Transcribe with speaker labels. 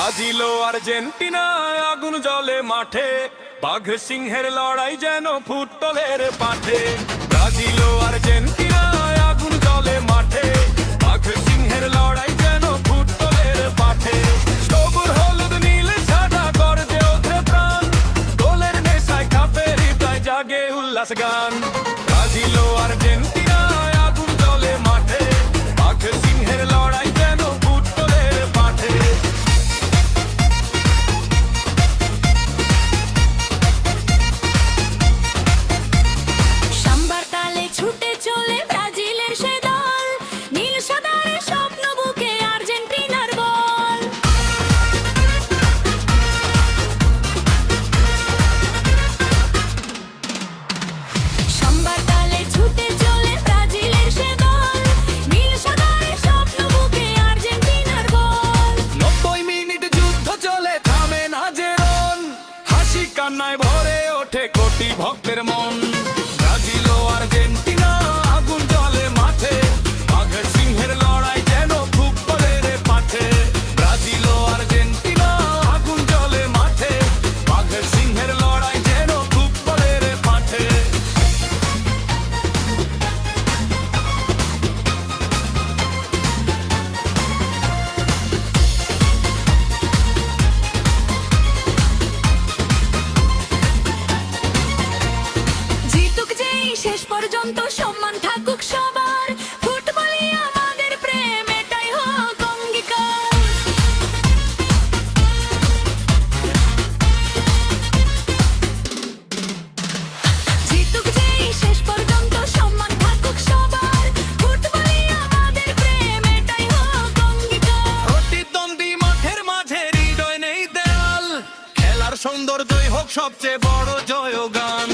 Speaker 1: Brazil ও Argentina আগুন জ্বলে মাঠে, বাঘ সিংহের লড়াই যেন ফুটবলের পাঠে। ব্রাজিল ও আর্জেন্টিনা আগুন জ্বলে মাঠে, বাঘ সিংহের লড়াই যেন ফুটবলের পাঠে। সবুজ হলুদ নীল সাদা গর্জে ওঠে প্রাণ, গোলের নেশায় কাপের হৃদয় জাগে উল্লাস গান। ব্রাজিল ও আর্জেন্টিনা আগুন জ্বলে মাঠে, বাঘ সিংহের লড়াই যেন ফুটবলের পাঠে।
Speaker 2: সাম্বার তালে ছুটে চলে ব্রাজিলের সে দল, নীল সাদার স্বপ্ন বুকে আর্জেন্টিনার বল। সাম্বার তালে ছুটে চলে ব্রাজিলের সে দল, নীল সাদার স্বপ্ন বুকে আর্জেন্টিনার বল।
Speaker 1: 90 মিনিট যুদ্ধ চলে, থামে না যে রন, হাসি কান্নায় ভরে ওঠে কোটি ভক্তের মন। ব্রাজিল ও আর্জেন্টিনা আগুন জ্বলে মাঠে, বাঘ সিংহের লড়াই যেন ফুটবলের পাঠে। ব্রাজিল ও আর্জেন্টিনা আগুন জ্বলে মাঠে, বাঘ সিংহের লড়াই যেন ফুটবলের পাঠে।
Speaker 2: জিতুক যেই শেষ পর্যন্ত সম্মান থাকুক সবার, ফুটবলই আমাদের প্রেম, এটাই হোক অঙ্গীকার। জিতুক যেই শেষ পর্যন্ত সম্মান থাকুক সবার, ফুটবলই আমাদের প্রেম, এটাই হোক অঙ্গীকার।
Speaker 1: প্রতিদ্বন্দ্বী মাঠের মাঝে হৃদয় নেই দেয়াল, খেলার সৌন্দর্যই হোক সবচেয়ে বড় জয়গান।